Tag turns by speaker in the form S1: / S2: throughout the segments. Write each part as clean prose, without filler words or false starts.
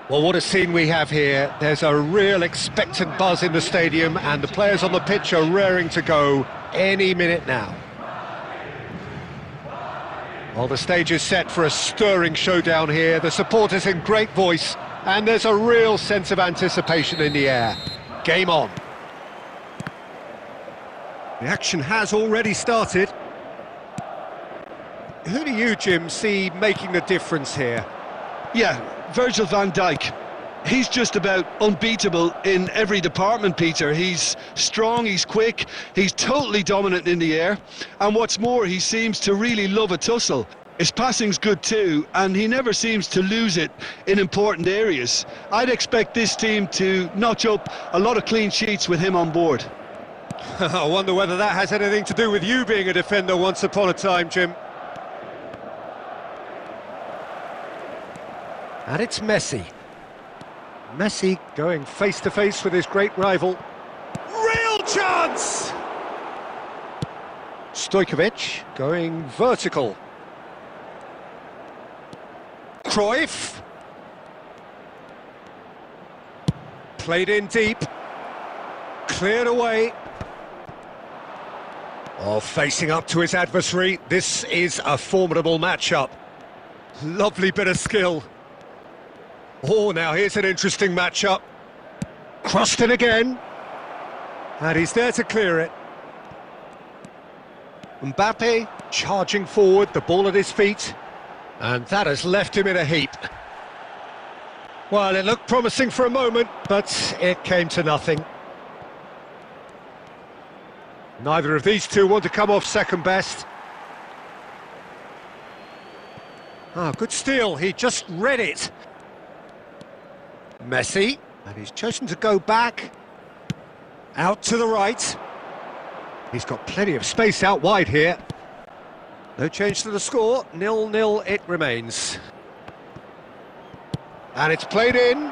S1: Well, what a scene we have here. There's a real expectant buzz in the stadium, and the players on the pitch are raring to go any minute now. Well, the stage is set for a stirring showdown here. The supporters in great voice, and there's a real sense of anticipation in the air. Game on. The action has already started. Who do you, Jim, see making the difference here?
S2: Yeah, Virgil van Dijk. He's just about unbeatable in every department, Peter. He's strong, he's quick, he's totally dominant in the air. And what's more, he seems to really love a tussle. His passing's good too, and he never seems to lose it in important areas. I'd expect this team to notch up a lot of clean sheets with him on board.
S1: I wonder whether that has anything to do with you being a defender once upon a time, Jim. And it's Messi. Messi going face-to-face with his great rival. Real chance! Stojkovic going vertical. Cruyff. Played in deep. Cleared away. Oh, facing up to his adversary. This is a formidable matchup. Lovely bit of skill. Oh, now here's an interesting matchup. Crossed in again. And he's there to clear it. Mbappe charging forward, the ball at his feet. And that has left him in a heap. Well, it looked promising for a moment, but it came to nothing. Neither of these two want to come off second best. Ah, good steal, he just read it. Messi, and he's chosen to go back. Out to the right. He's got plenty of space out wide here. No change to the score, 0-0 it remains. And it's played in.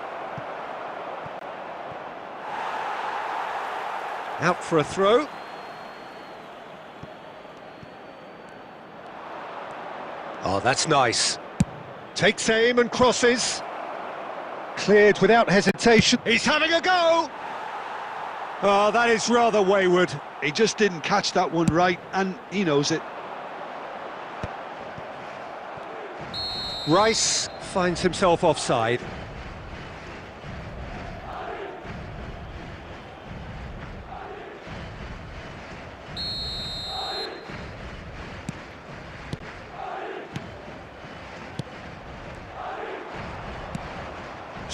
S1: Out for a throw. Oh, that's nice. Takes aim and crosses. Cleared without hesitation. He's having a go! Oh, that is rather wayward.
S2: He just didn't catch that one right, and he knows it.
S1: Rice finds himself offside.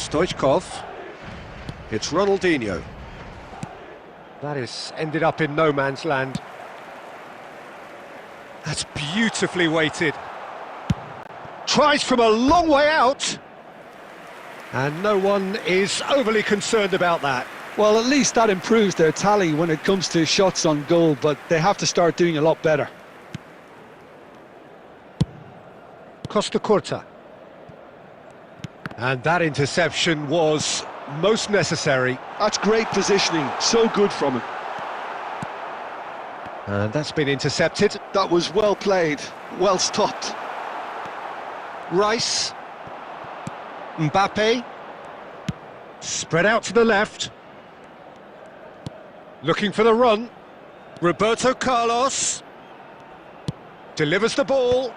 S1: Stoichkov. It's Ronaldinho. That is ended up in no man's land. That's beautifully weighted. Tries from a long way out. And no one is overly concerned about that.
S2: Well, at least that improves their tally when it comes to shots on goal, but they have to start doing a lot better.
S1: Costa Curta. And that interception was most necessary.
S2: That's great positioning, so good from him.
S1: And that's been intercepted.
S2: That was well played, well stopped.
S1: Rice. Mbappe. Spread out to the left. Looking for the run. Roberto Carlos. Delivers the ball.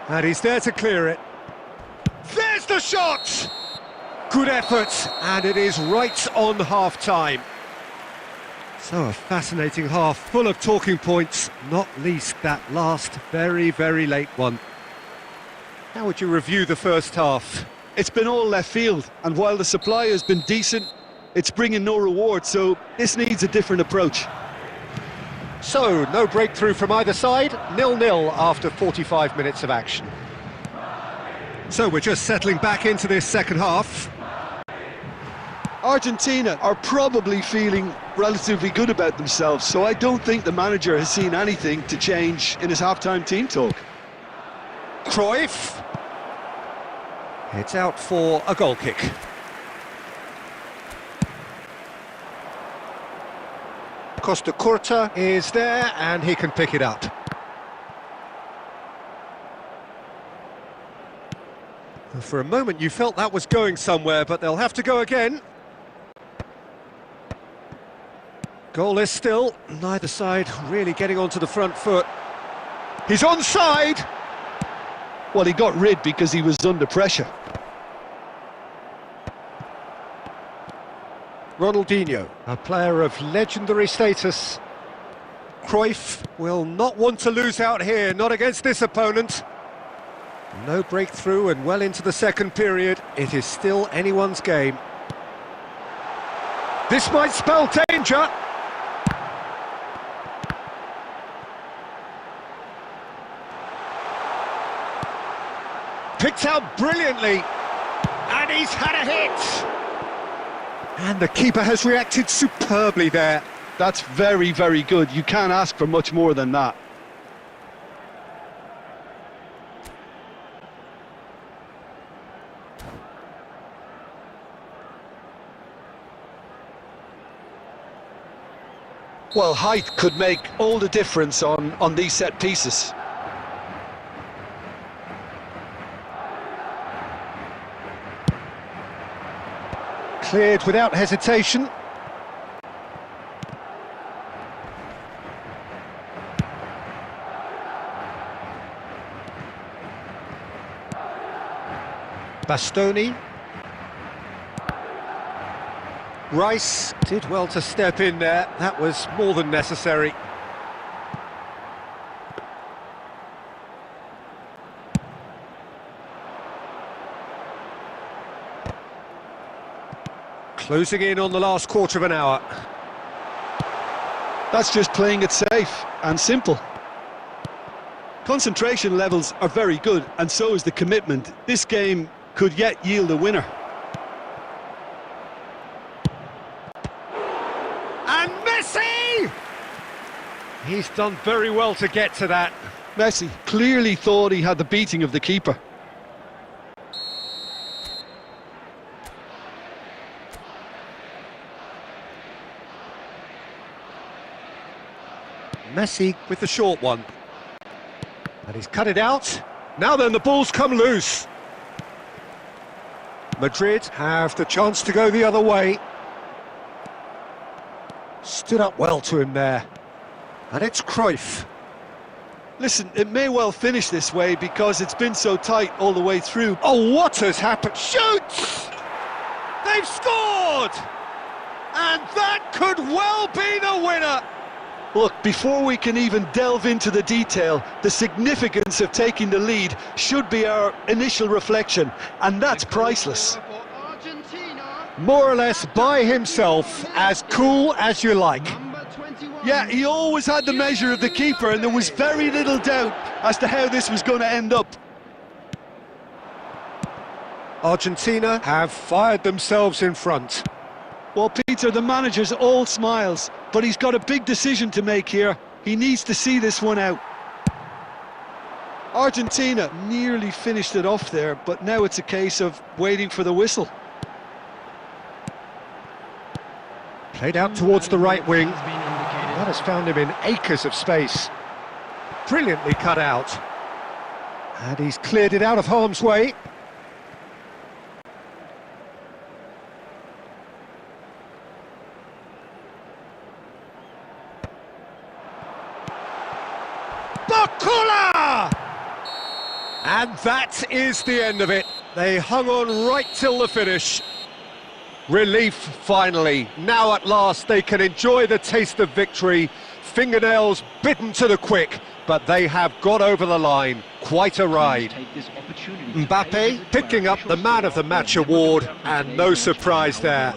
S1: And he's there to clear it. There's the shot! Good effort, and it is right on half-time. So a fascinating half, full of talking points, not least that last very, very late one. How would you review the first half?
S2: It's been all left field, and while the supply has been decent, it's bringing no reward, so this needs a different approach.
S1: So, no breakthrough from either side, 0-0 after 45 minutes of action. So we're just settling back into this second half.
S2: Argentina are probably feeling relatively good about themselves, so I don't think the manager has seen anything to change in his half-time team talk.
S1: Cruyff. It's out for a goal kick. Costa Curta is there, and he can pick it up. For a moment you felt that was going somewhere, but they'll have to go again. Goalless still, neither side really getting onto the front foot. He's onside!
S2: Well, he got rid because he was under pressure.
S1: Ronaldinho, a player of legendary status. Cruyff will not want to lose out here, not against this opponent. No breakthrough and well into the second period. It is still anyone's game. This might spell danger. Picked out brilliantly. And he's had a hit. And the keeper has reacted superbly there.
S2: That's very, very good. You can't ask for much more than that. Well, height could make all the difference on these set pieces.
S1: Cleared without hesitation. Bastoni. Rice did well to step in there. That was more than necessary. Closing in on the last quarter of an hour.
S2: That's just playing it safe and simple. Concentration levels are very good, and so is the commitment. This game could yet yield a winner.
S1: And Messi! He's done very well to get to that.
S2: Messi clearly thought he had the beating of the keeper.
S1: Messi with the short one. And he's cut it out. Now then, the ball's come loose. Madrid have the chance to go the other way. Stood up well to him there. And it's Cruyff.
S2: Listen, it may well finish this way because it's been so tight all the way through.
S1: Oh, what has happened? Shoots! They've scored! And that could well be the winner!
S2: Look, before we can even delve into the detail, the significance of taking the lead should be our initial reflection, and that's priceless.
S1: More or less by himself, as cool as you like.
S2: Yeah, he always had the measure of the keeper, and there was very little doubt as to how this was going to end up.
S1: Argentina have fired themselves in front.
S2: Well, Peter, the manager's all smiles, but he's got a big decision to make here. He needs to see this one out. Argentina nearly finished it off there, but now it's a case of waiting for the whistle.
S1: Played out towards the right wing. That has found him in acres of space. Brilliantly cut out. And he's cleared it out of harm's way. Bakula! And that is the end of it. They hung on right till the finish. Relief, finally. Now at last they can enjoy the taste of victory. Fingernails bitten to the quick, but they have got over the line. Quite a ride. Mbappe picking up the Man of the Match award, and no surprise there.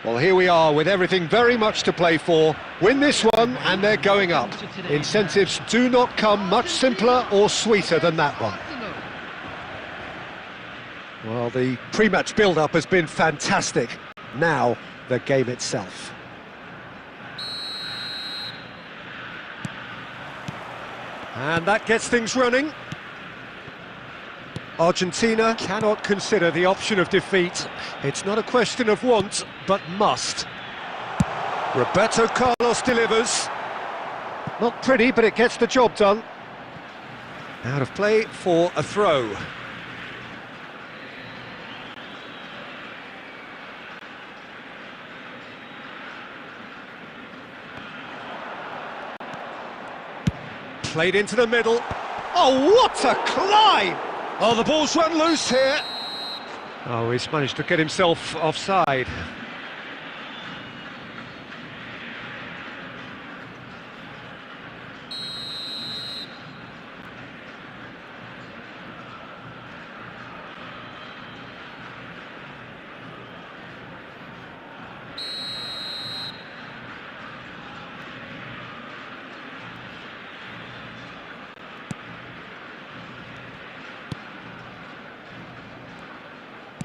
S1: Well, here we are with everything very much to play for. Win this one and they're going up. Incentives do not come much simpler or sweeter than that one. Well, the pre-match build-up has been fantastic. Now, the game itself. And that gets things running. Argentina cannot consider the option of defeat. It's not a question of want, but must. Roberto Carlos delivers. Not pretty, but it gets the job done. Out of play for a throw. Played into the middle. Oh, what a climb! Oh, the ball's run loose here. Oh, he's managed to get himself offside.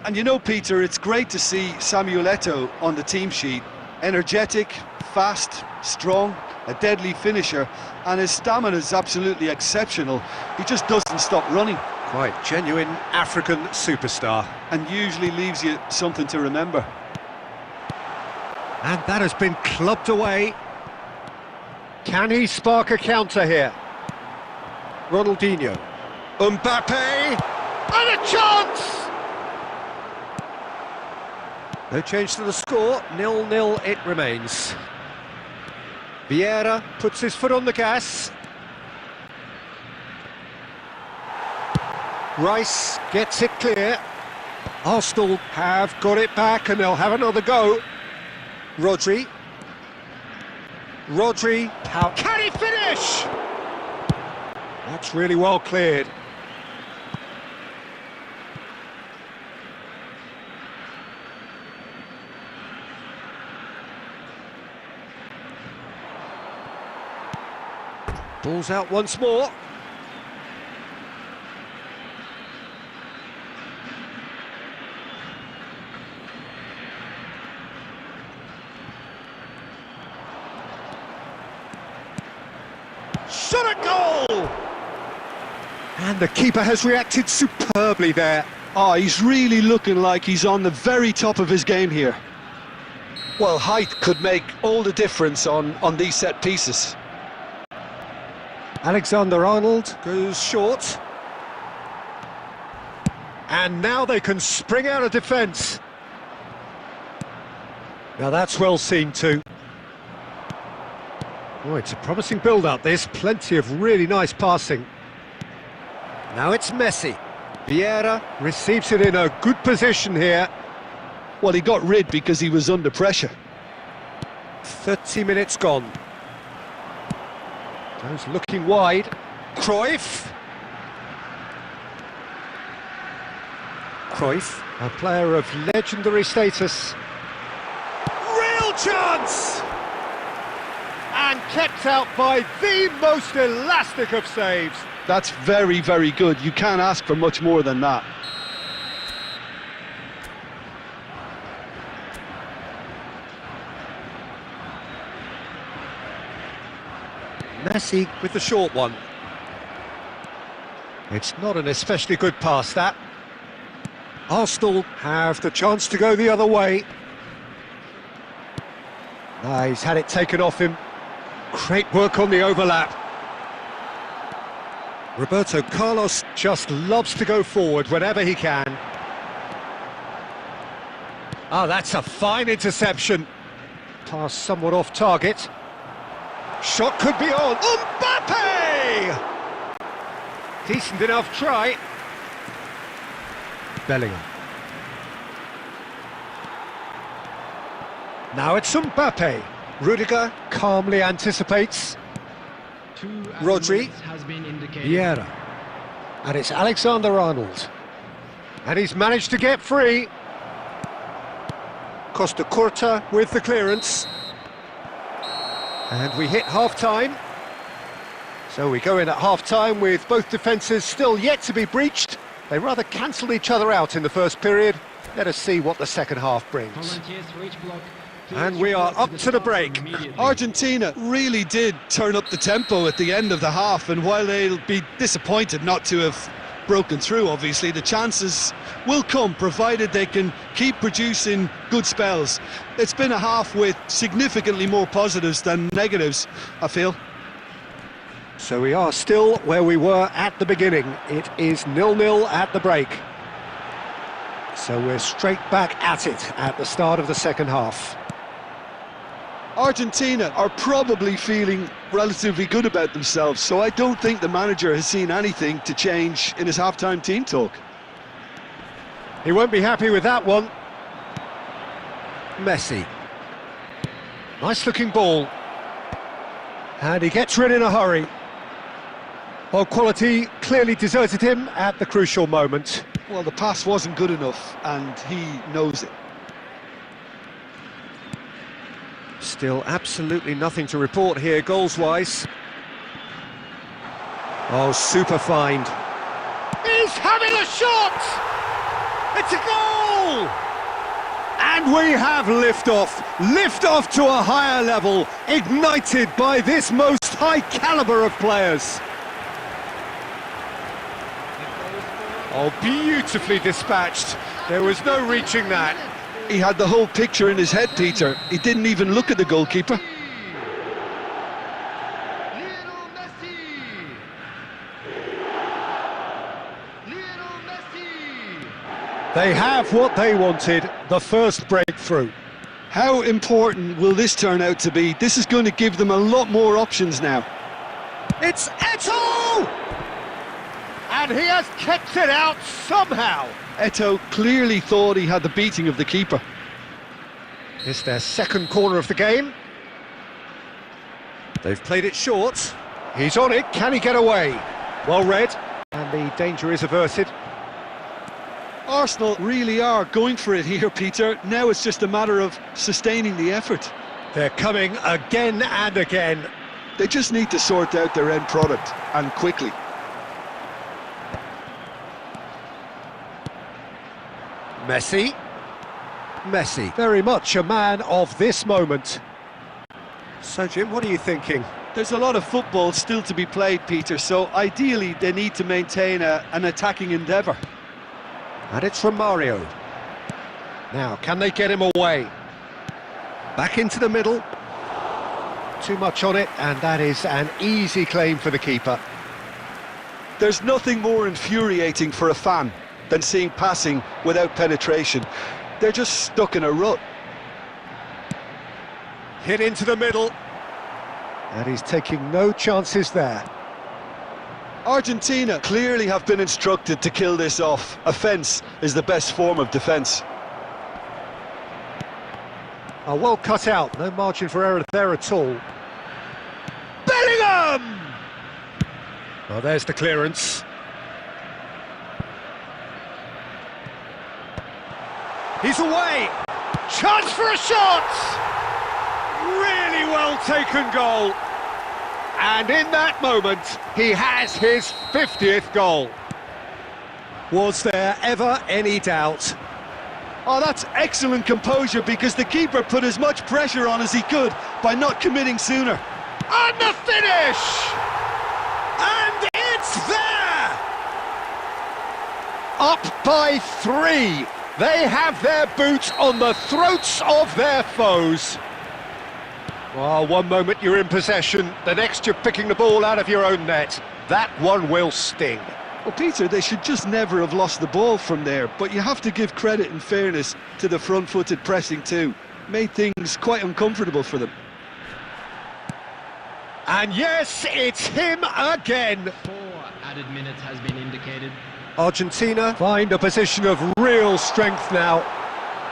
S2: And you know, Peter, it's great to see Samuel Eto'o on the team sheet. Energetic, fast, strong, a deadly finisher, and his stamina is absolutely exceptional. He just doesn't stop running.
S1: Quite genuine African superstar.
S2: And usually leaves you something to remember.
S1: And that has been clubbed away. Can he spark a counter here? Ronaldinho. Mbappe! And a chance! No change to the score, 0-0 it remains. Vieira puts his foot on the gas. Rice gets it clear. Arsenal have got it back and they'll have another go. Rodri. How can he finish? That's really well cleared. Ball's out once more. Shot at goal! And the keeper has reacted superbly there.
S2: Oh, he's really looking like he's on the very top of his game here.
S1: Well, height could make all the difference on these set pieces. Alexander-Arnold goes short. And now they can spring out of defence. Now that's well seen too. Oh, it's a promising build-up, this. Plenty of really nice passing. Now it's Messi. Vieira receives it in a good position here.
S2: Well, he got rid because he was under pressure.
S1: 30 minutes gone. Goes looking wide. Cruyff, a player of legendary status. Real chance! And kept out by the most elastic of saves.
S2: That's very, very good. You can't ask for much more than that.
S1: Messi with the short one. It's not an especially good pass, that. Arsenal have the chance to go the other way. He's had it taken off him. Great work on the overlap. Roberto Carlos just loves to go forward whenever he can. Oh, that's a fine interception. Pass somewhat off target. Shot could be on. Mbappe! Decent enough try. Bellingham. Now it's Mbappe. Rudiger calmly anticipates. Rodri. Vieira. And it's Alexander-Arnold. And he's managed to get free. Costa Curta with the clearance. And we hit half-time. So we go in at half-time with both defences still yet to be breached. They rather cancelled each other out in the first period. Let us see what the second half brings. And we are up to the break.
S2: Argentina really did turn up the tempo at the end of the half, and while they'll be disappointed not to have broken through, obviously, the chances will come, provided they can keep producing good spells. It's been a half with significantly more positives than negatives, I feel.
S1: So we are still where we were at the beginning. It is 0-0 at the break. So we're straight back at it at the start of the second half.
S2: Argentina are probably feeling relatively good about themselves, so I don't think the manager has seen anything to change in his half-time team talk.
S1: He won't be happy with that one. Messi. Nice-looking ball. And he gets rid in a hurry. Well, quality clearly deserted him at the crucial moment.
S2: Well, the pass wasn't good enough, and he knows it.
S1: Still absolutely nothing to report here, goals-wise. Oh, super find. He's having a shot! It's a goal! And we have lift-off. Lift-off to a higher level, ignited by this most high calibre of players. Oh, beautifully dispatched. There was no reaching that.
S2: He had the whole picture in his head, Peter. He didn't even look at the goalkeeper.
S1: They have what they wanted, the first breakthrough.
S2: How important will this turn out to be? This is going to give them a lot more options now.
S1: It's Eto'o! And he has kept it out somehow.
S2: Eto'o clearly thought he had the beating of the keeper.
S1: It's their second corner of the game. They've played it short. He's on it, can he get away? Well read, and the danger is averted.
S2: Arsenal really are going for it here, Peter. Now it's just a matter of sustaining the effort.
S1: They're coming again and again.
S2: They just need to sort out their end product, and quickly.
S1: Messi. Messi, very much a man of this moment. So, Jim, what are you thinking?
S2: There's a lot of football still to be played, Peter, so ideally they need to maintain an attacking endeavour.
S1: And it's from Mario. Now, can they get him away? Back into the middle. Too much on it, and that is an easy claim for the keeper.
S2: There's nothing more infuriating for a fan than seeing passing without penetration. They're just stuck in a rut.
S1: Hit into the middle. And he's taking no chances there.
S2: Argentina clearly have been instructed to kill this off. Offence is the best form of defence.
S1: Oh, well cut out, no margin for error there at all. Bellingham! Oh, there's the clearance. He's away! Chance for a shot! Really well taken goal. And in that moment, he has his 50th goal. Was there ever any doubt?
S2: Oh, that's excellent composure, because the keeper put as much pressure on as he could by not committing sooner.
S1: And the finish! And it's there! Up by 3. They have their boot on the throats of their foes. Well, one moment you're in possession, the next you're picking the ball out of your own net. That one will sting.
S2: Well, Peter, they should just never have lost the ball from there, but you have to give credit and fairness to the front-footed pressing too. Made things quite uncomfortable for them.
S1: And yes, it's him again.
S3: 4 added minutes has been indicated.
S1: Argentina find a position of real strength now.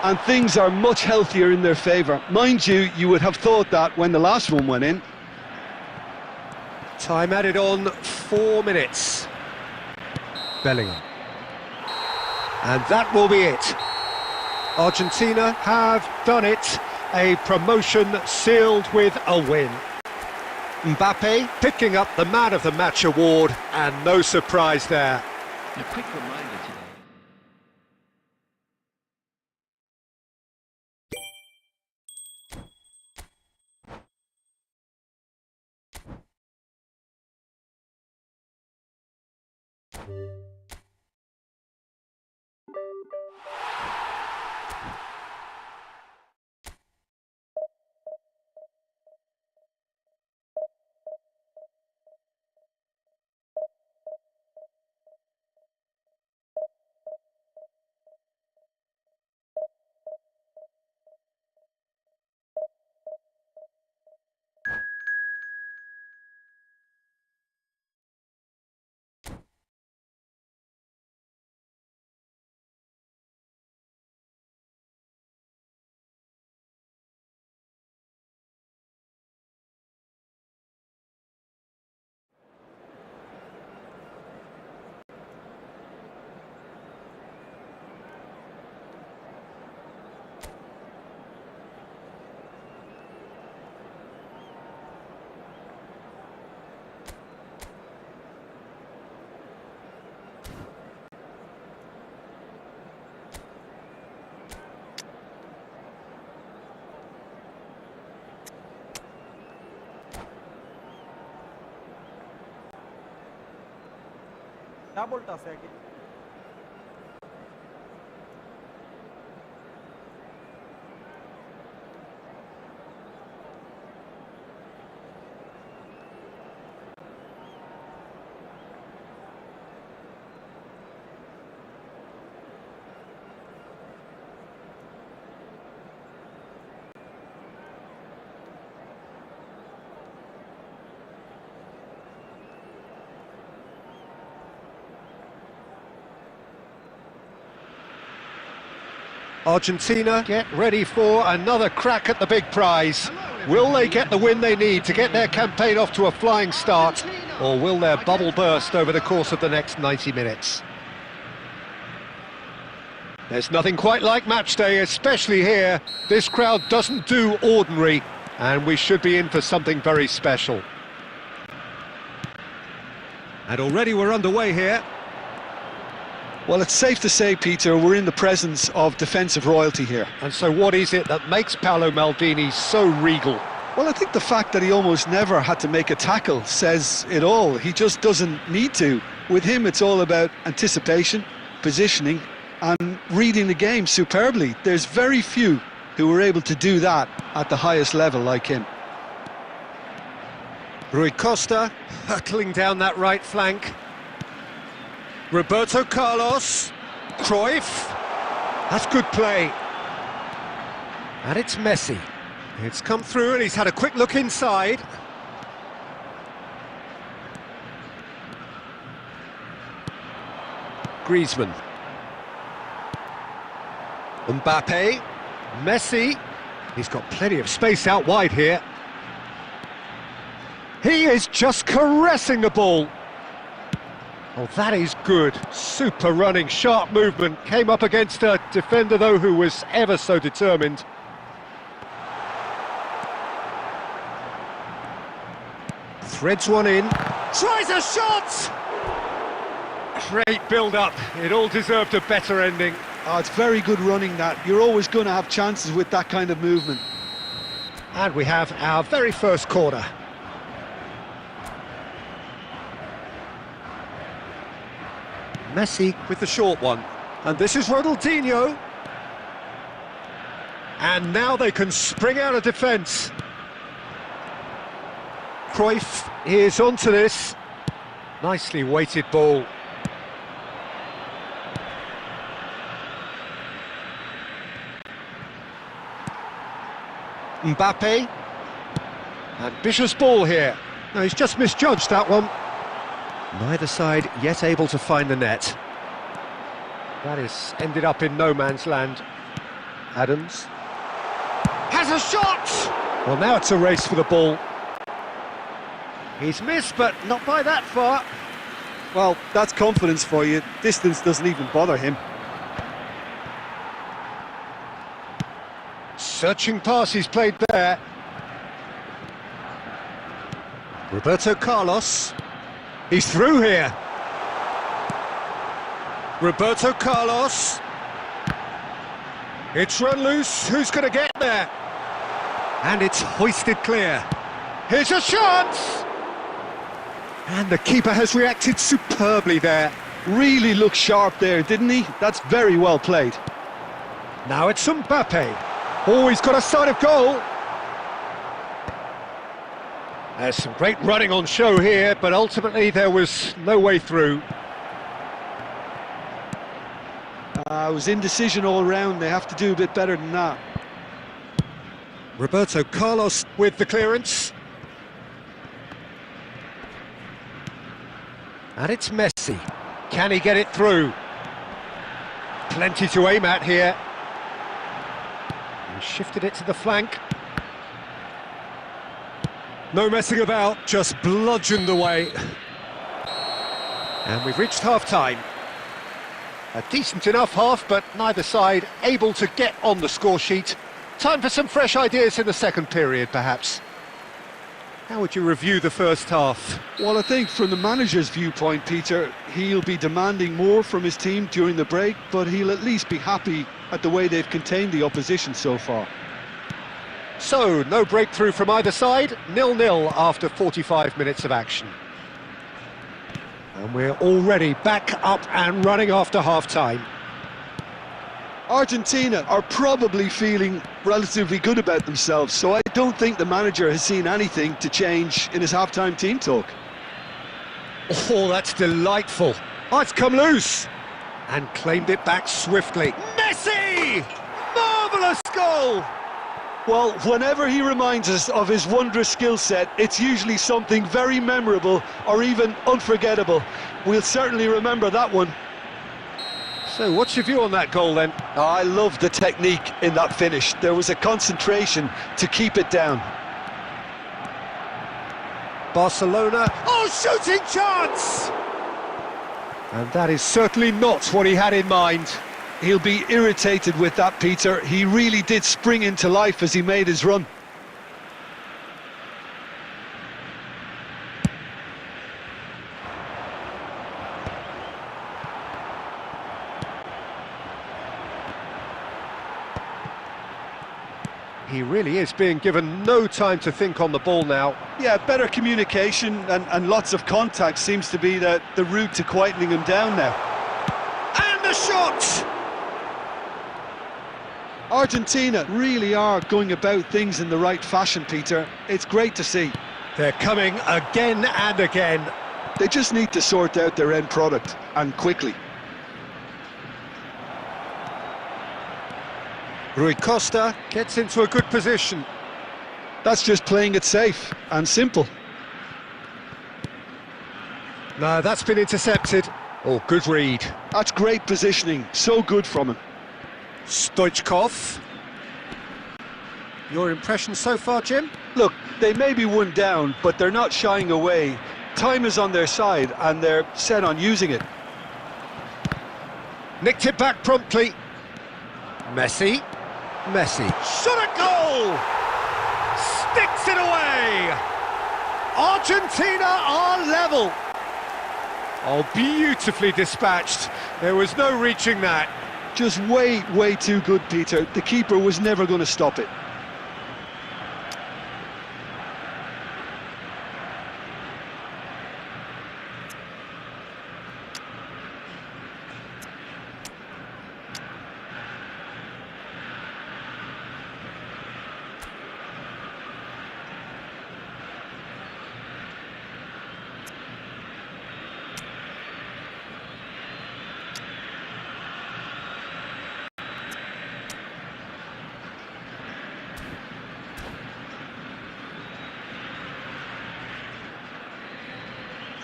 S2: And things are much healthier in their favour. Mind you, you would have thought that when the last one went in.
S1: Time added on, 4 minutes. Bellingham. And that will be it. Argentina have done it. A promotion sealed with a win. Mbappe picking up the Man of the Match award, and no surprise there.
S3: A quick reminder today.
S4: क्या बोलता है कि
S1: Argentina get ready for another crack at the big prize. Will they get the win they need to get their campaign off to a flying start, or will their bubble burst over the course of the next 90 minutes? There's nothing quite like match day, especially here. This crowd doesn't do ordinary, and we should be in for something very special. And already we're underway here.
S2: Well, it's safe to say, Peter, we're in the presence of defensive royalty here.
S1: And so what is it that makes Paolo Maldini so regal?
S2: Well, I think the fact that he almost never had to make a tackle says it all. He just doesn't need to. With him, it's all about anticipation, positioning, and reading the game superbly. There's very few who were able to do that at the highest level like him.
S1: Rui Costa hurtling down that right flank. Roberto Carlos, Cruyff, that's good play. And it's Messi. It's come through and he's had a quick look inside. Griezmann. Mbappe, Messi, he's got plenty of space out wide here. He is just caressing the ball. Oh, that is good. Super running, sharp movement. Came up against a defender, though, who was ever so determined. Threads one in. Tries a shot! Great build-up. It all deserved a better ending.
S2: Oh, it's very good running, that. You're always going to have chances with that kind of movement.
S1: And we have our very first corner. Messi with the short one, and this is Ronaldinho, and now they can spring out of defence. Cruyff is onto this, nicely weighted ball. Mbappe, ambitious ball here. No, he's just misjudged that one. Neither side yet able to find the net. That is ended up in no man's land. Adams has a shot! Well, now it's a race for the ball. He's missed, but not by that far.
S2: Well, that's confidence for you. Distance doesn't even bother him.
S1: Searching pass he's played there. Roberto Carlos. He's through here. Roberto Carlos. It's run loose. Who's going to get there? And it's hoisted clear. Here's a chance! And the keeper has reacted superbly there.
S2: Really looked sharp there, didn't he? That's very well played.
S1: Now it's Mbappe. Oh, he's got a sight of goal. There's some great running on show here, but ultimately there was no way through.
S2: It was indecision all round. They have to do a bit better than that.
S1: Roberto Carlos with the clearance. And it's Messi. Can he get it through? Plenty to aim at here. He shifted it to the flank. No messing about, just bludgeoned away. And we've reached half-time. A decent enough half, but neither side able to get on the score sheet. Time for some fresh ideas in the second period, perhaps. How would you review the first half?
S2: Well, I think from the manager's viewpoint, Peter, he'll be demanding more from his team during the break, but he'll at least be happy at the way they've contained the opposition so far.
S1: So, no breakthrough from either side, 0-0 after 45 minutes of action. And we're already back up and running after half-time.
S2: Argentina are probably feeling relatively good about themselves, so I don't think the manager has seen anything to change in his half-time team talk.
S1: Oh, that's delightful. Oh, it's come loose. And claimed it back swiftly. Messi! Marvellous goal!
S2: Well, whenever he reminds us of his wondrous skill set, it's usually something very memorable or even unforgettable. We'll certainly remember that one.
S1: So, what's your view on that goal then?
S2: I love the technique in that finish. There was a concentration to keep it down.
S1: Barcelona. Oh, shooting chance! And that is certainly not what he had in mind.
S2: He'll be irritated with that, Peter. He really did spring into life as he made his run.
S1: He really is being given no time to think on the ball now.
S2: Yeah, better communication and lots of contact seems to be the route to quietening him down now.
S1: And the shot!
S2: Argentina really are going about things in the right fashion, Peter. It's great to see.
S1: They're coming again and again.
S2: They just need to sort out their end product, and quickly.
S1: Rui Costa gets into a good position.
S2: That's just playing it safe and simple.
S1: No, that's been intercepted. Oh, good read.
S2: That's great positioning, so good from him.
S1: Stoichkov. Your impression so far, Jim?
S2: Look, they may be one down, but they're not shying away. Time is on their side, and they're set on using it.
S1: Nicked it back promptly. Messi. Messi. Shot a goal! Sticks it away! Argentina are level. Oh, beautifully dispatched. There was no reaching that.
S2: Just way too good, Peter. The keeper was never going to stop it.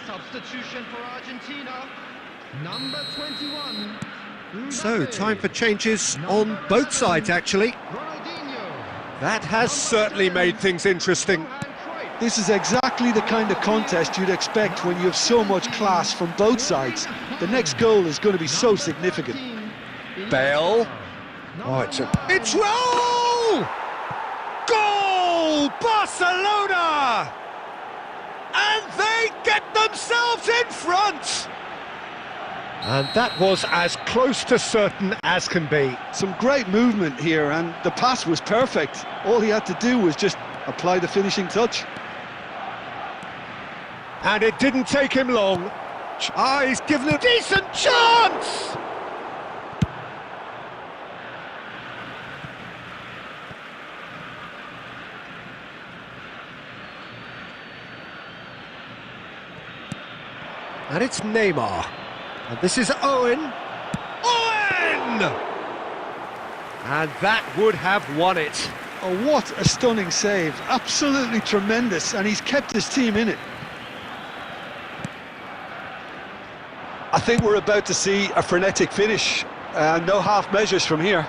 S3: Substitution for Argentina, number 21.
S1: So, time for changes on both sides, actually. That has certainly made things interesting.
S2: This is exactly the kind of contest you'd expect when you have so much class from both sides. The next goal is going to be so significant.
S1: Bale. Oh, it's roll! Barcelona! And they get themselves in front! And that was as close to certain as can be.
S2: Some great movement here, and the pass was perfect. All he had to do was just apply the finishing touch.
S1: And it didn't take him long. Ah, he's given a decent chance! And it's Neymar. And this is Owen. Owen! And that would have won it.
S2: Oh, what a stunning save. Absolutely tremendous, and he's kept his team in it. I think we're about to see a frenetic finish. No half measures from here.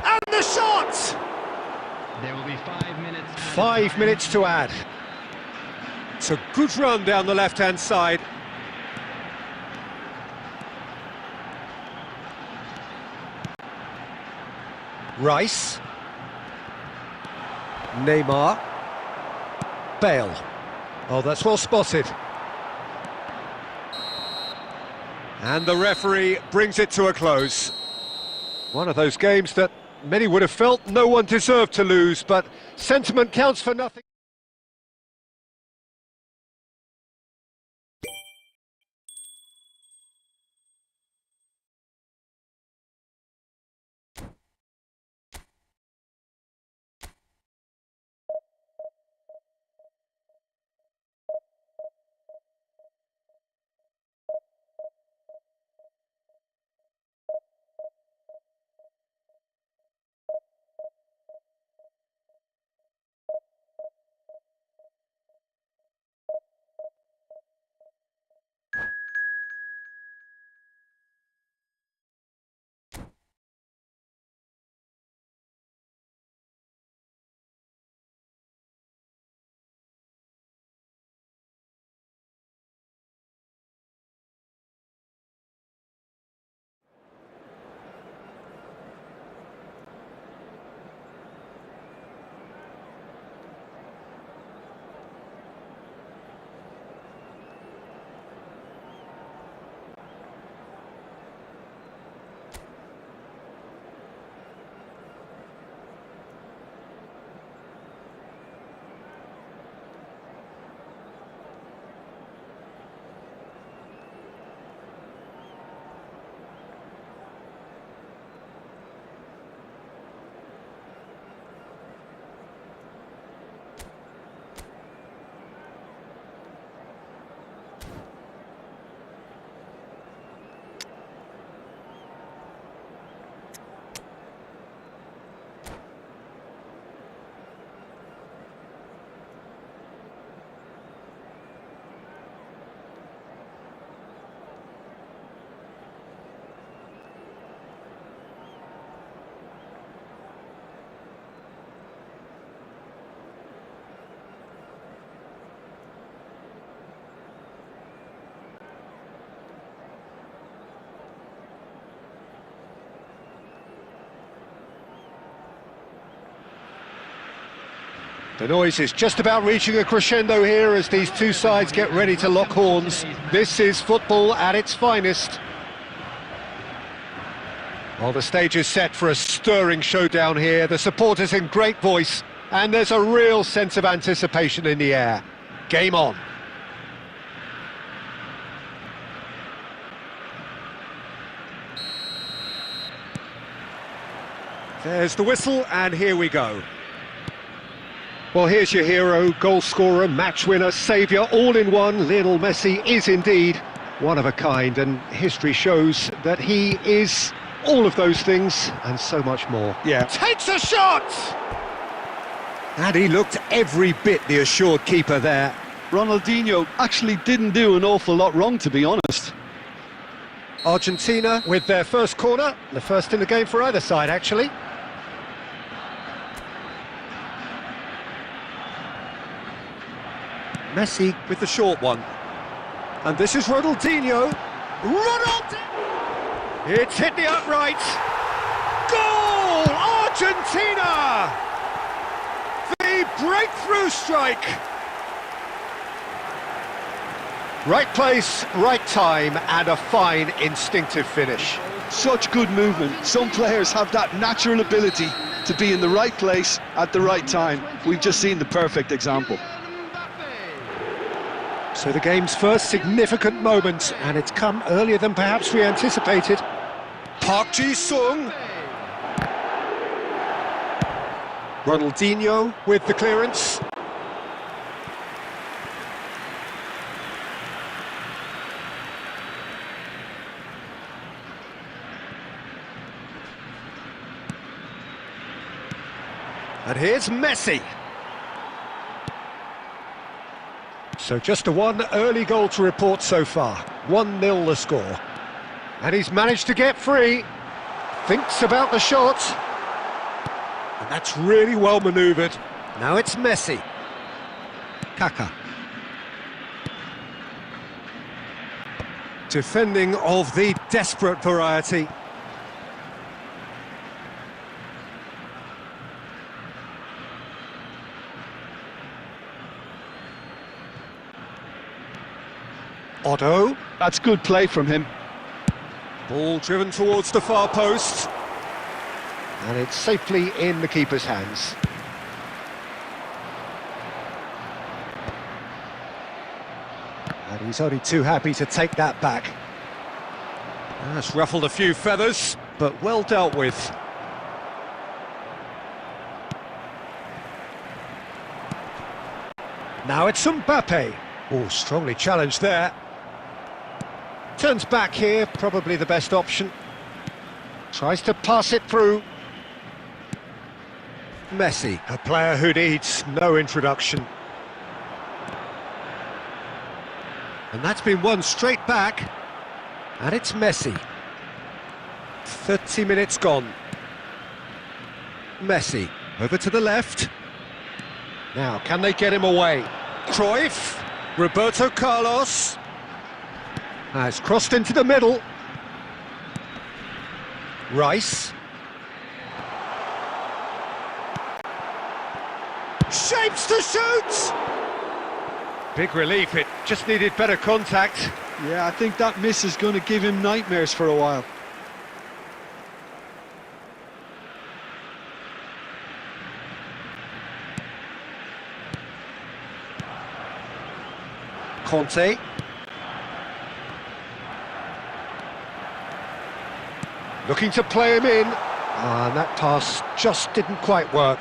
S1: And the shot!
S3: There will be 5 minutes.
S1: 5 minutes to add. It's a good run down the left-hand side. Rice. Neymar. Bale. Oh, that's well spotted. And the referee brings it to a close. One of those games that many would have felt no one deserved to lose, but sentiment counts for nothing. The noise is just about reaching a crescendo here as these two sides get ready to lock horns. This is football at its finest. Well, the stage is set for a stirring showdown here. The supporters in great voice, and there's a real sense of anticipation in the air. Game on. There's the whistle, and here we go. Well, here's your hero, goal scorer, match winner, saviour, all in one. Lionel Messi is indeed one of a kind, and history shows that he is all of those things and so much more.
S2: Yeah.
S1: Takes a shot! And he looked every bit the assured keeper there.
S2: Ronaldinho actually didn't do an awful lot wrong, to be honest.
S1: Argentina with their first corner, the first in the game for either side, actually. Messi with the short one. And this is Ronaldinho. Ronaldinho! It's hit the upright. Goal! Argentina! The breakthrough strike! Right place, right time, and a fine instinctive finish.
S2: Such good movement. Some players have that natural ability to be in the right place at the right time. We've just seen the perfect example.
S1: So the game's first significant moment, and it's come earlier than perhaps we anticipated. Park Ji-sung. Ronaldinho with the clearance. And here's Messi. So just a one early goal to report so far. 1-0 the score. And he's managed to get free. Thinks about the shot. And that's really well manoeuvred. Now it's Messi. Kaka. Defending of the desperate variety. Otto.
S2: That's good play from him.
S1: Ball driven towards the far post. And it's safely in the keeper's hands. And he's only too happy to take that back. That's ruffled a few feathers, but well dealt with. Now it's Mbappe. Oh, strongly challenged there. Turns back here, probably the best option. Tries to pass it through. Messi, a player who needs no introduction. And that's been won straight back. And it's Messi. 30 minutes gone. Messi, over to the left. Now, can they get him away? Cruyff, Roberto Carlos. Has crossed into the middle. Rice. Shapes to shoot! Big relief, it just needed better contact.
S2: Yeah, I think that miss is going to give him nightmares for a while.
S1: Conte. Looking to play him in. And that pass just didn't quite work.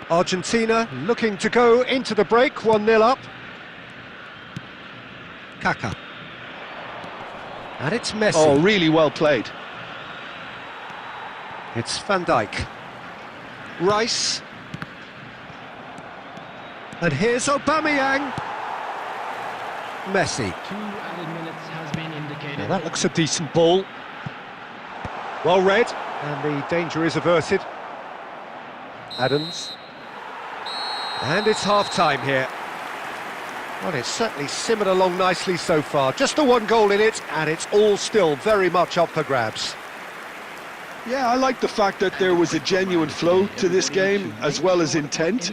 S1: Argentina looking to go into the break, 1-0 up. Kaka. And it's Messi.
S2: Oh, really well played.
S1: It's Van Dijk. Rice. And here's Aubameyang. Messi.
S3: 2 added minutes has been indicated.
S1: Now that looks a decent ball. Well read, and the danger is averted. Adams. And it's half-time here. Well, it's certainly simmered along nicely so far. Just the one goal in it, and it's all still very much up for grabs.
S2: Yeah, I like the fact that there was a genuine flow to this game, as well as intent.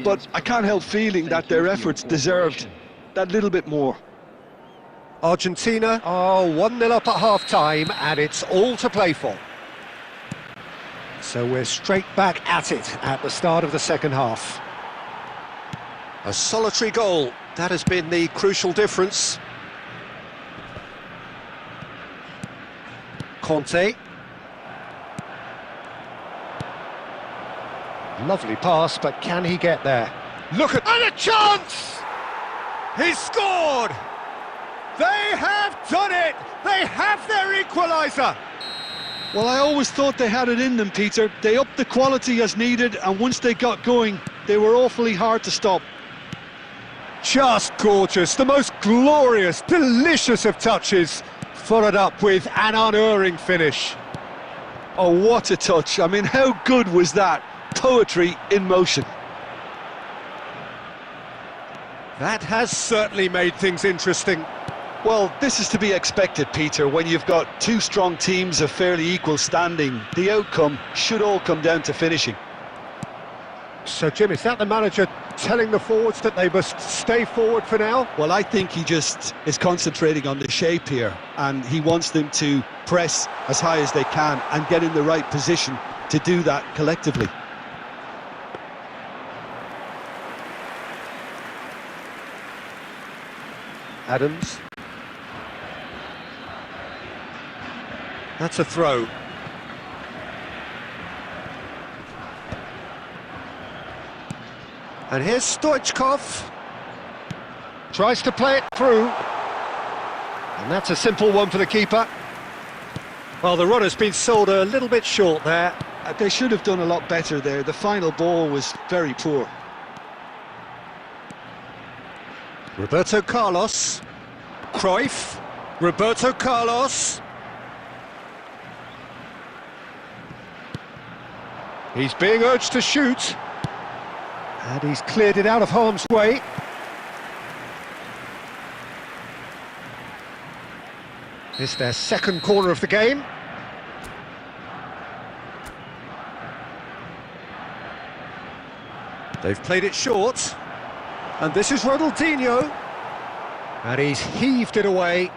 S2: But I can't help feeling that their efforts deserved that little bit more.
S1: Argentina are 1-0 up at half-time, and it's all to play for. So we're straight back at it at the start of the second half. A solitary goal, that has been the crucial difference. Conte. Lovely pass, but can he get there? Look at... And a chance! He's scored! They have done it! They have their equaliser!
S2: Well, I always thought they had it in them, Peter. They upped the quality as needed, and once they got going, they were awfully hard to stop.
S1: Just gorgeous, the most glorious, delicious of touches, followed up with an unerring finish.
S2: Oh, what a touch. I mean, how good was that? Poetry in motion.
S1: That has certainly made things interesting.
S2: Well, this is to be expected, Peter. When you've got two strong teams of fairly equal standing, the outcome should all come down to finishing.
S1: So, Jim, is that the manager telling the forwards that they must stay forward for now?
S2: Well, I think he just is concentrating on the shape here, and he wants them to press as high as they can and get in the right position to do that collectively.
S1: Adams. That's a throw. And here's Stoichkov. Tries to play it through. And that's a simple one for the keeper. Well, the runner's been sold a little bit short there.
S2: They should have done a lot better there. The final ball was very poor.
S1: Roberto Carlos. Cruyff. Roberto Carlos. He's being urged to shoot. And he's cleared it out of harm's way. It's their second corner of the game. They've played it short. And this is Ronaldinho. And he's heaved it away.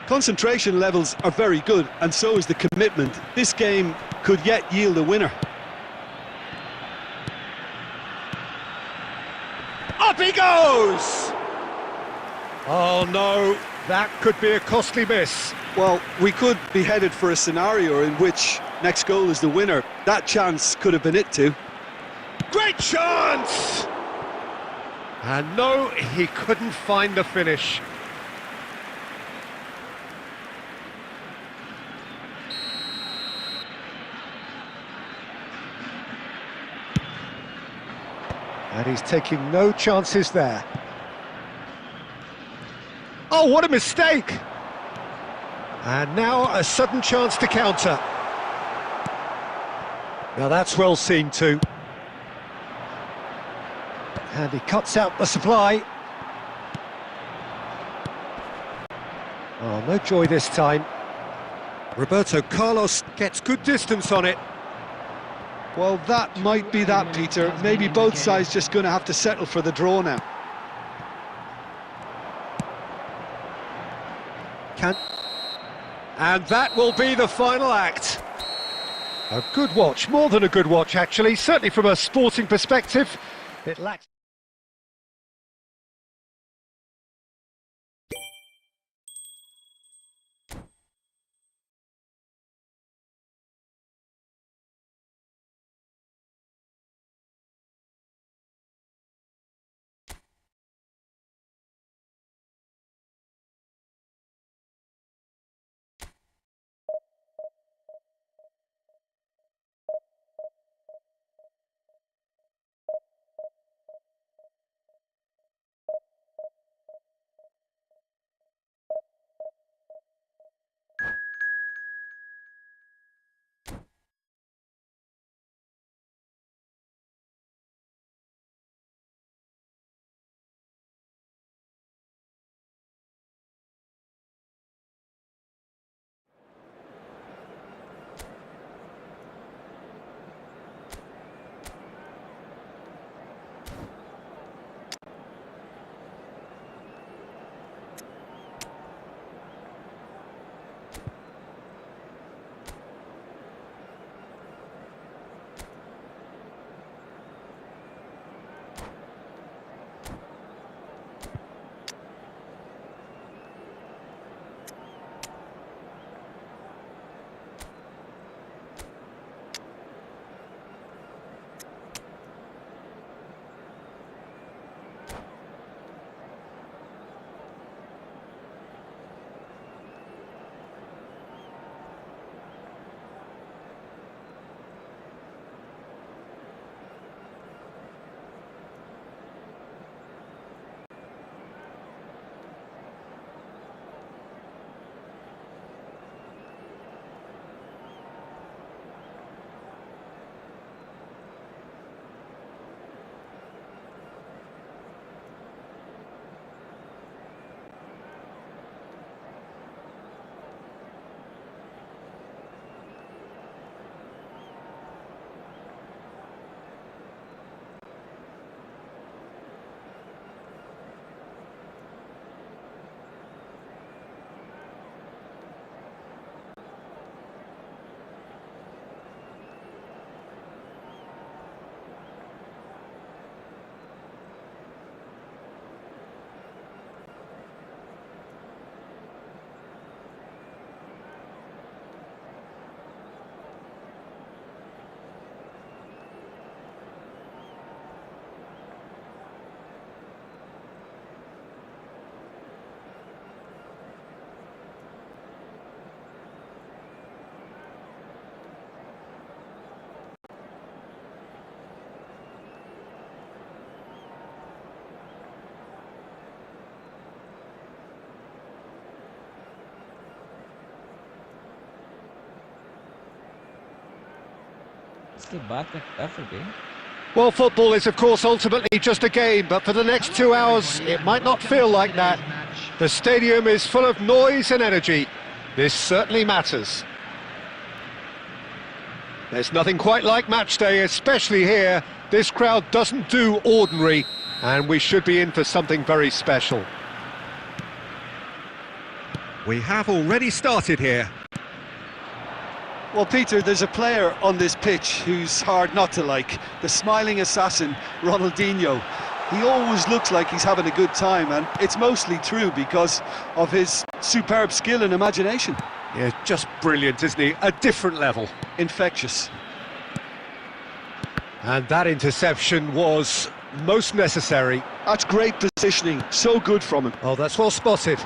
S2: Concentration levels are very good, and so is the commitment. This game could yet yield a winner.
S1: Up he goes! Oh no, that could be a costly miss.
S2: Well, we could be headed for a scenario in which next goal is the winner. That chance could have been it too.
S1: Great chance! And no, he couldn't find the finish. And he's taking no chances there. Oh, what a mistake! And now a sudden chance to counter. Now that's well seen too. And he cuts out the supply. Oh, no joy this time. Roberto Carlos gets good distance on it.
S2: Well, that might be that, Peter. Maybe both sides just going to have to settle for the draw now.
S1: And that will be the final act. A good watch, more than a good watch actually, certainly from a sporting perspective. It lacks...
S4: असली बात है tough है भाई.
S1: Well, football is, of course, ultimately just a game, but for the next 2 hours, it might not feel like that. The stadium is full of noise and energy. This certainly matters. There's nothing quite like match day, especially here. This crowd doesn't do ordinary, and we should be in for something very special. We have already started here.
S2: Well, Peter, there's a player on this pitch who's hard not to like. The smiling assassin, Ronaldinho. He always looks like he's having a good time, and it's mostly true because of his superb skill and imagination.
S1: Yeah, just brilliant, isn't he? A different level.
S2: Infectious.
S1: And that interception was most necessary.
S2: That's great positioning, so good from him.
S1: Oh, that's well spotted.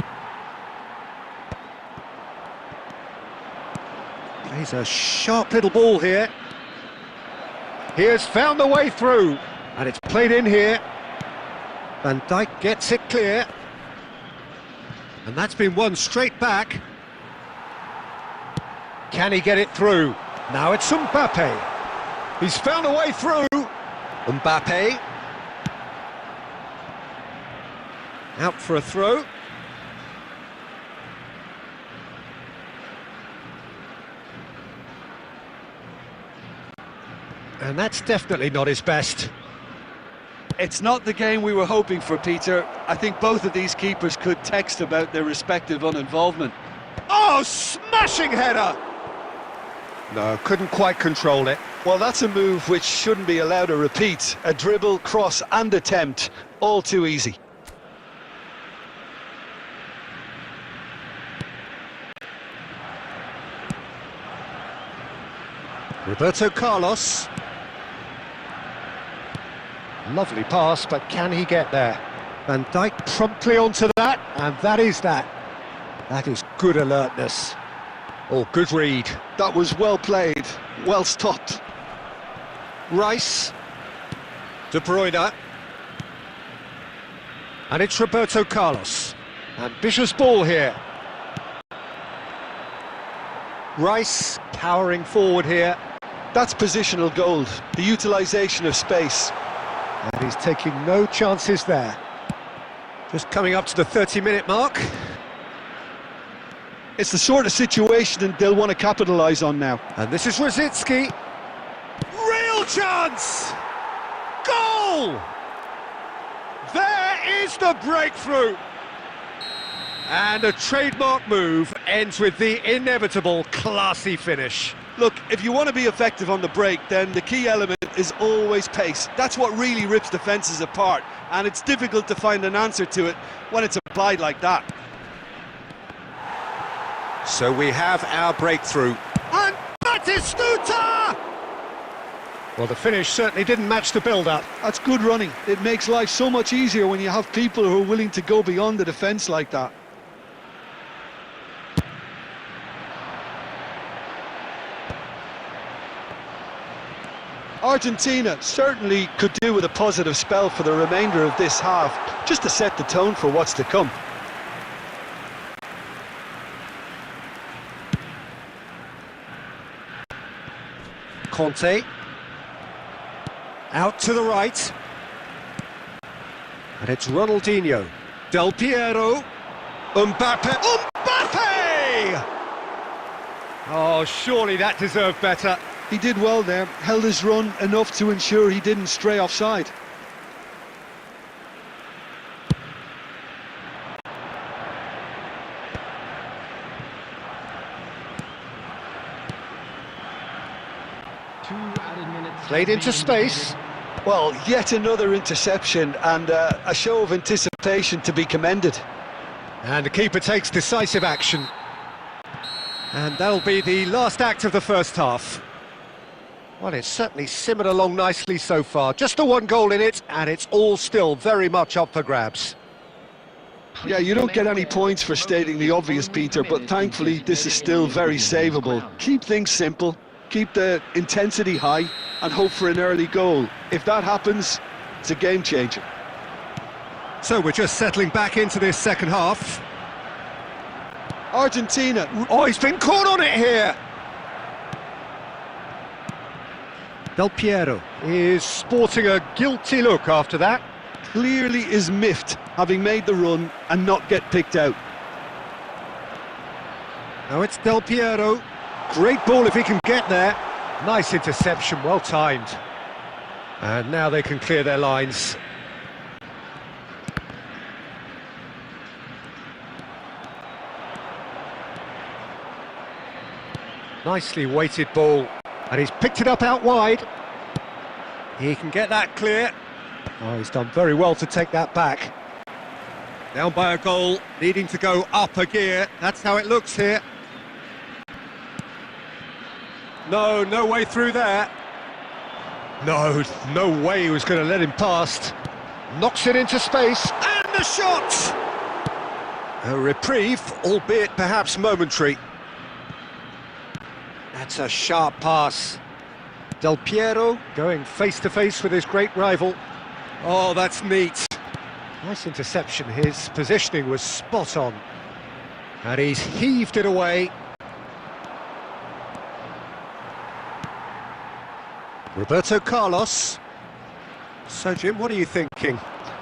S1: He's a sharp little ball here. He has found the way through, and it's played in here. Van Dijk gets it clear. And that's been won straight back. Can he get it through? Now it's Mbappe. He's found a way through. Mbappe. Out for a throw. And that's definitely not his best.
S2: It's not the game we were hoping for, Peter. I think both of these keepers could text about their respective uninvolvement.
S1: Oh, smashing header! No, couldn't quite control it.
S2: Well, that's a move which shouldn't be allowed to repeat. A dribble, cross and attempt, all too easy.
S1: Roberto Carlos. Lovely pass, but can he get there? Van Dijk promptly onto that, and that is that. That is good alertness. Oh, good read.
S2: That was well played, well stopped.
S1: Rice. De Bruyne. And it's Roberto Carlos. Ambitious ball here. Rice powering forward here.
S2: That's positional gold, the utilisation of space.
S1: And he's taking no chances there. Just coming up to the 30-minute mark.
S2: It's the sort of situation they'll want to capitalise on now.
S1: And this is Rosicki. Real chance! Goal! There is the breakthrough! And a trademark move ends with the inevitable classy finish.
S2: Look, if you want to be effective on the break, then the key element is always pace. That's what really rips defences apart, and it's difficult to find an answer to it when it's applied like that.
S1: So we have our breakthrough. And Batistuta! Well, the finish certainly didn't match the build-up.
S2: That's good running. It makes life so much easier when you have people who are willing to go beyond the defence like that. Argentina certainly could do with a positive spell for the remainder of this half, just to set the tone for what's to come.
S1: Conte. Out to the right. And it's Ronaldinho. Del Piero. Mbappe. Mbappe! Oh, surely that deserved better.
S2: He did well there, held his run enough to ensure he didn't stray offside.
S1: Played into space.
S2: Well, yet another interception and a show of anticipation to be commended.
S1: And the keeper takes decisive action. And that'll be the last act of the first half. Well, it's certainly simmered along nicely so far. Just the one goal in it, and it's all still very much up for grabs.
S2: Yeah, you don't get any points for stating the obvious, Peter, but thankfully this is still very savable. Keep things simple, keep the intensity high, and hope for an early goal. If that happens, it's a game changer.
S1: So we're just settling back into this second half.
S2: Argentina.
S1: Oh, he's been caught on it here. Del Piero is sporting a guilty look after that.
S2: Clearly is miffed, having made the run and not get picked out.
S1: Now it's Del Piero. Great ball if he can get there. Nice interception, well timed. And now they can clear their lines. Nicely weighted ball. And he's picked it up out wide. He can get that clear. Oh, he's done very well to take that back. Down by a goal, needing to go up a gear. That's how it looks here. No way through there. No way he was going to let him past. Knocks it into space, and the shot! A reprieve, albeit perhaps momentary. That's a sharp pass. Del Piero going face-to-face with his great rival. Oh, that's neat. Nice interception, his positioning was spot on. And he's heaved it away. Roberto Carlos. So, Jim, what are you thinking?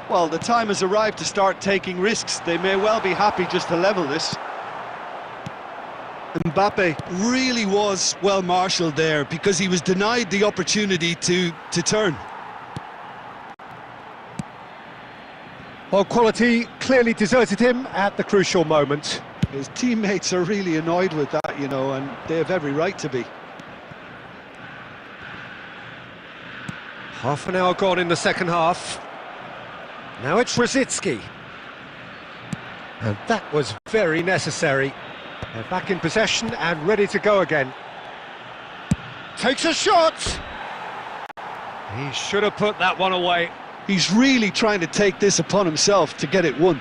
S2: Well, the time has arrived to start taking risks. They may well be happy just to level this. Mbappe really was well marshalled there because he was denied the opportunity to turn.
S1: Well, quality clearly deserted him at the crucial moment.
S2: His teammates are really annoyed with that, you know, and they have every right to be.
S1: Half an hour gone in the second half. Now it's Rosicki. And that was very necessary. They're back in possession and ready to go again. Takes a shot! He should have put that one away.
S2: He's really trying to take this upon himself to get it won.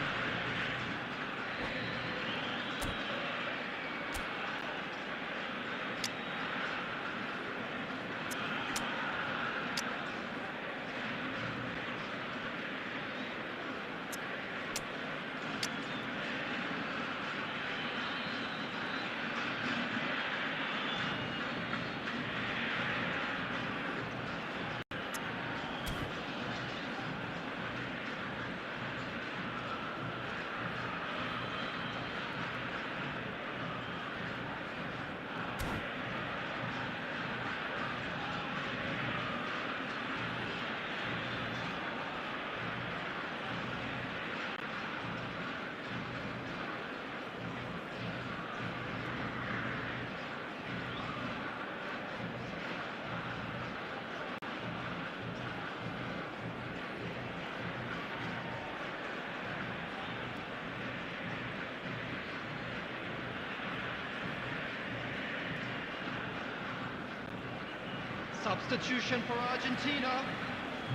S3: Substitution for Argentina,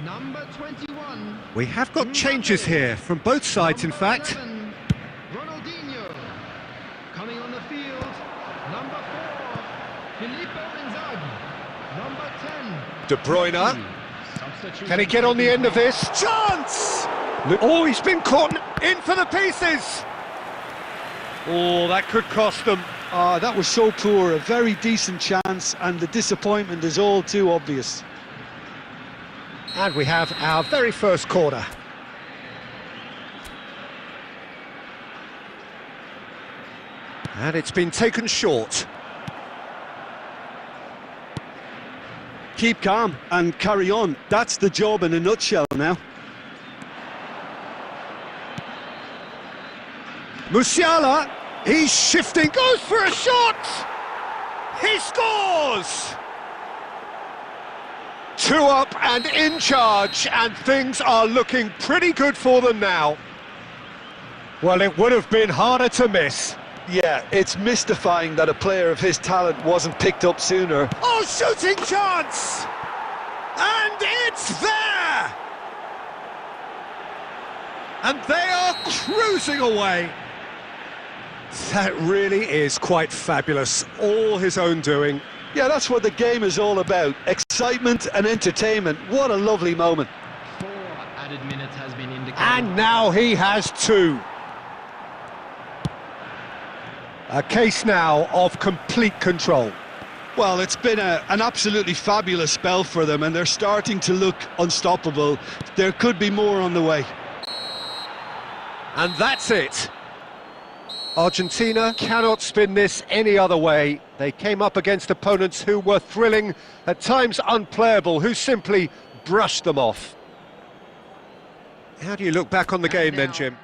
S3: number 21.
S1: We have got changes here from both sides, in fact.
S3: 11, Ronaldinho. Coming on the field, number 4, Filippo Inzaghi. Number 10,
S1: De Bruyne.
S3: Substitution
S1: Can he get on the end of this? Chance! Oh, he's been caught in for the pieces! Oh, that could cost them.
S2: That was so poor, a very decent chance, and the disappointment is all too obvious.
S1: And we have our very first corner. And it's been taken short.
S2: Keep calm and carry on. That's the job in a nutshell now.
S1: Musiala, he's shifting, goes for a shot! He scores! 2 up and in charge, and things are looking pretty good for them now. Well, it would have been harder to miss.
S2: Yeah, it's mystifying that a player of his talent wasn't picked up sooner.
S1: Oh, shooting chance! And it's there! And they are cruising away. That really is quite fabulous, all his own doing.
S2: Yeah, that's what the game is all about. Excitement and entertainment. What a lovely moment.
S3: 4 added minutes has been indicated.
S1: And now he has 2. A case now of complete control.
S2: Well, it's been an absolutely fabulous spell for them, and they're starting to look unstoppable. There could be more on the way.
S1: And that's it. Argentina cannot spin this any other way. They came up against opponents who were thrilling, at times unplayable, who simply brushed them off. How do you look back on the game then, Jim?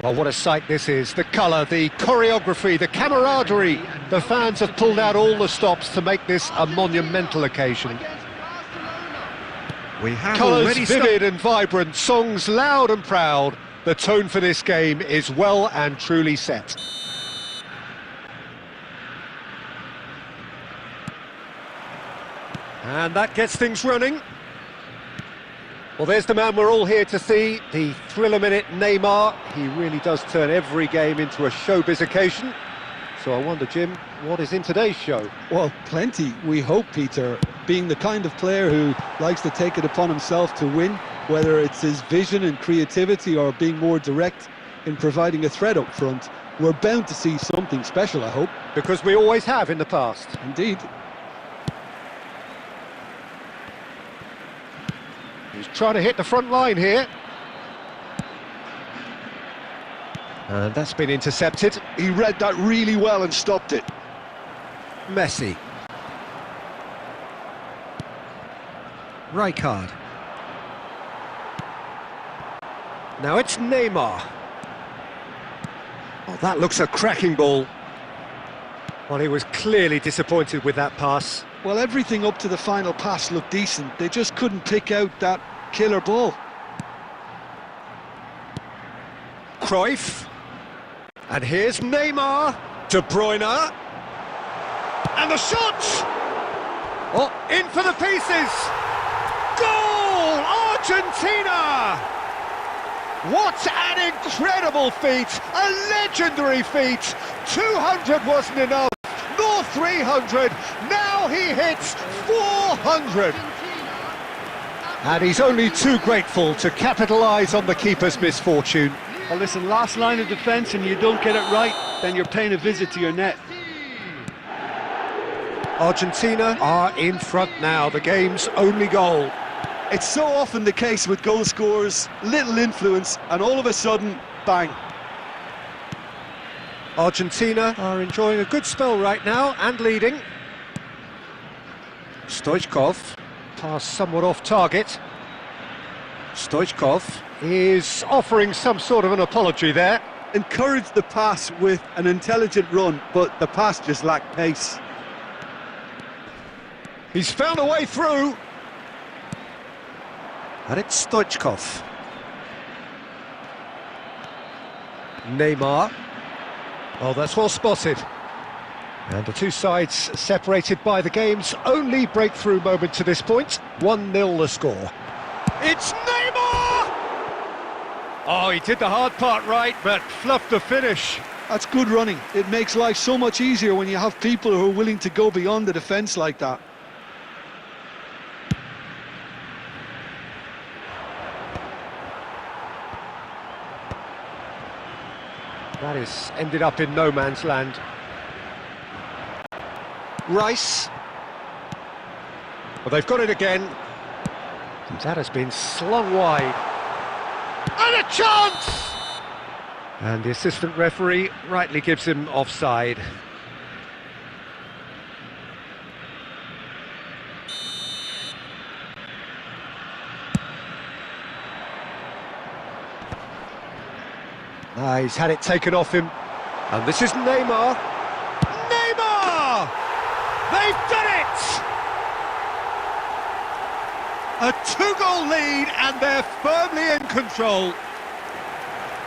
S1: Well, what a sight this is. The colour, the choreography, the camaraderie. The fans have pulled out all the stops to make this a monumental occasion.
S4: We have
S1: Colours vivid and vibrant, songs loud and proud. The tone for this game is well and truly set. And that gets things running. Well, there's the man we're all here to see, the thriller-minute Neymar. He really does turn every game into a showbiz occasion. So I wonder, Jim, what is in today's show?
S2: Well, plenty, we hope, Peter. Being the kind of player who likes to take it upon himself to win, whether it's his vision and creativity or being more direct in providing a threat up front, we're bound to see something special, I hope.
S1: Because we always have in the past.
S2: Indeed.
S1: He's trying to hit the front line here. And that's been intercepted.
S2: He read that really well and stopped it.
S1: Messi. Rijkaard. Now it's Neymar. Oh, that looks a cracking ball. Well, he was clearly disappointed with that pass.
S2: Well, everything up to the final pass looked decent. They just couldn't pick out that killer ball.
S1: Cruyff. And here's Neymar. De Bruyne. And the shot! Oh, in for the pieces! Goal! Argentina! What an incredible feat, a legendary feat. 200 wasn't enough, nor 300, now he hits 400. And he's only too grateful to capitalise on the keeper's misfortune.
S2: Well, listen, last line of defence and you don't get it right, then you're paying a visit to your net.
S1: Argentina are in front now, the game's only goal.
S2: It's so often the case with goal scorers, little influence, and all of a sudden, bang.
S1: Argentina are enjoying a good spell right now and leading. Stoichkov, pass somewhat off target. Stoichkov is offering some sort of an apology there.
S2: Encouraged the pass with an intelligent run, but the pass just lacked pace.
S1: He's found a way through. And it's Stoichkov. Neymar. Oh, that's well spotted. And the two sides separated by the game's only breakthrough moment to this point. 1-0 the score. It's Neymar! Oh, he did the hard part right, but fluffed the finish.
S2: That's good running. It makes life so much easier when you have people who are willing to go beyond the defence like that.
S1: That is ended up in no man's land. Rice. Well, they've got it again. And that has been slung wide. And a chance! And the assistant referee rightly gives him offside. He's had it taken off him. And this is Neymar. Neymar! They've done it! A two-goal lead and they're firmly in control.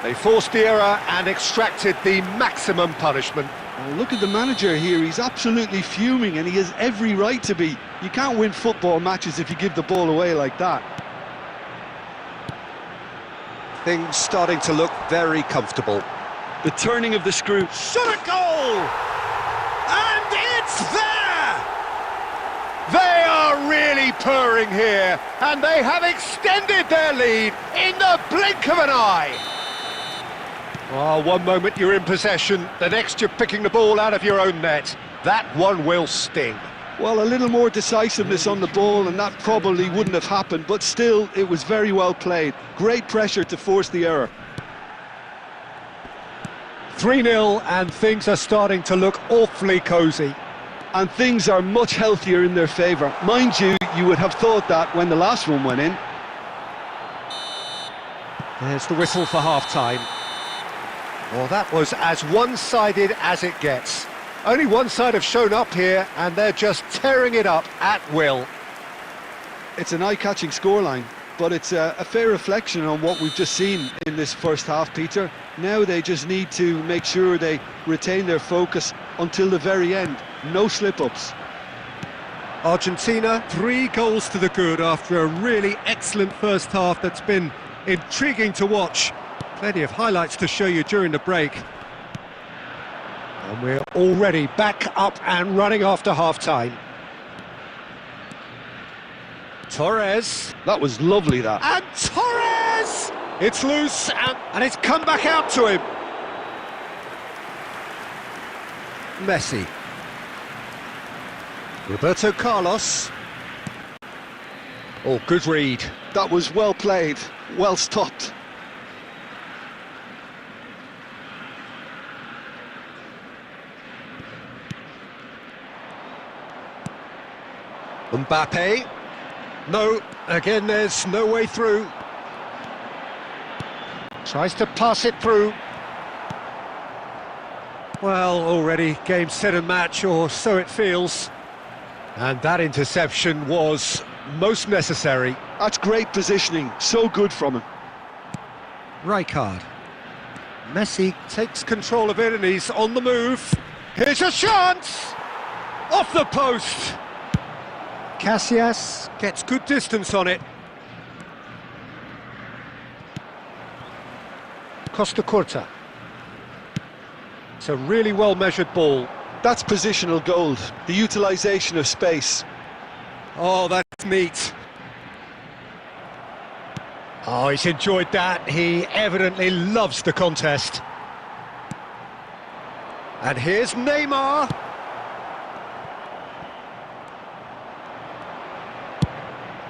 S1: They forced the error and extracted the maximum punishment.
S2: Well, look at the manager here, he's absolutely fuming and he has every right to be. You can't win football matches if you give the ball away like that.
S1: Things starting to look very comfortable.
S2: The turning of the screw.
S1: Shot a goal! And it's there! They are really purring here, and they have extended their lead in the blink of an eye. Oh, one moment you're in possession, the next you're picking the ball out of your own net. That one will sting.
S2: Well, a little more decisiveness on the ball and that probably wouldn't have happened, but still, it was very well played. Great pressure to force the error.
S1: 3-0 and things are starting to look awfully cosy.
S2: And things are much healthier in their favour. Mind you, you would have thought that when the last one went in.
S1: There's the whistle for half-time. Well, that was as one-sided as it gets. Only one side have shown up here, and they're just tearing it up at will.
S2: It's an eye-catching scoreline, but it's a fair reflection on what we've just seen in this first half, Peter. Now they just need to make sure they retain their focus until the very end. No slip-ups.
S1: Argentina, 3 goals to the good after a really excellent first half that's been intriguing to watch. Plenty of highlights to show you during the break. And we're already back up and running after half-time. Torres.
S2: That was lovely, that.
S1: And Torres! It's loose, and it's come back out to him. Messi. Roberto Carlos. Oh, good read.
S2: That was well played, well stopped.
S1: Mbappe. No, again there's no way through. Tries to pass it through. Well, already game, set and match, or so it feels. And that interception was most necessary.
S2: That's great positioning, so good from him.
S1: Rijkaard. Messi takes control of it and he's on the move. Here's a chance! Off the post! Casillas gets good distance on it. Costa Curta. It's a really well-measured ball.
S2: That's positional gold, the utilisation of space.
S1: Oh, that's neat. Oh, he's enjoyed that. He evidently loves the contest. And here's Neymar.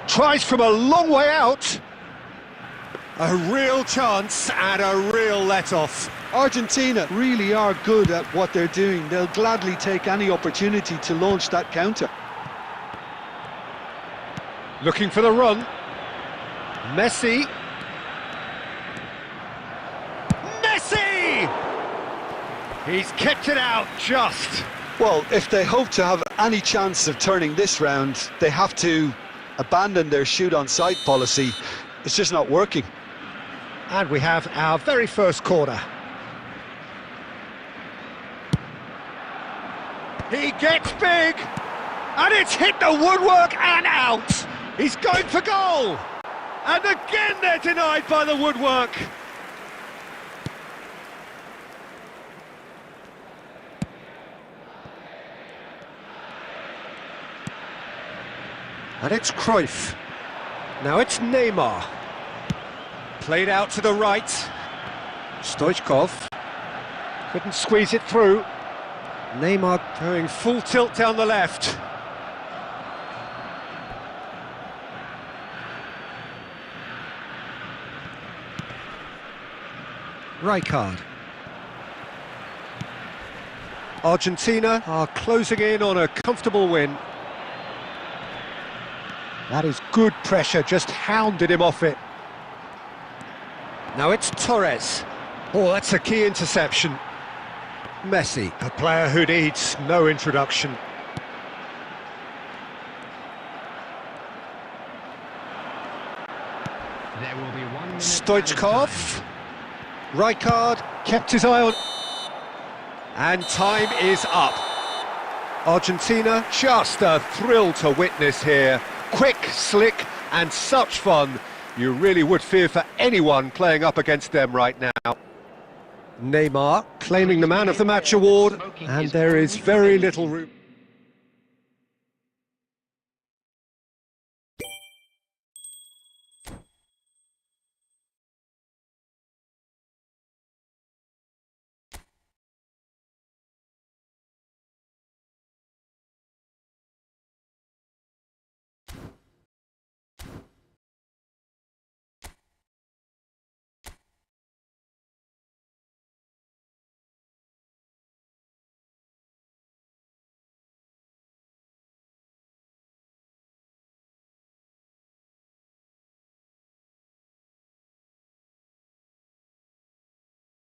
S1: Tries from a long way out. A real chance and a real let-off.
S2: Argentina really are good at what they're doing. They'll gladly take any opportunity to launch that counter.
S1: Looking for the run. Messi. Messi! He's kept it out just.
S2: Well, if they hope to have any chance of turning this round, they have to abandon their shoot-on-sight policy. It's just not working.
S1: And we have our very first corner. He gets big, and it's hit the woodwork and out. He's going for goal, and again they're denied by the woodwork. And it's Cruyff. Now it's Neymar. Played out to the right. Stoichkov couldn't squeeze it through. Neymar going full tilt down the left. Rijkaard. Argentina are closing in on a comfortable win. That is good pressure, just hounded him off it. Now it's Torres. Oh, that's a key interception. Messi, a player who needs no introduction.
S3: There will be 1 minute.
S1: Stoichkov. Rijkaard kept his eye on. And time is up. Argentina, just a thrill to witness here. Quick, slick, and such fun. You really would fear for anyone playing up against them right now. Neymar claiming the Man of the Match award, and there is very little room.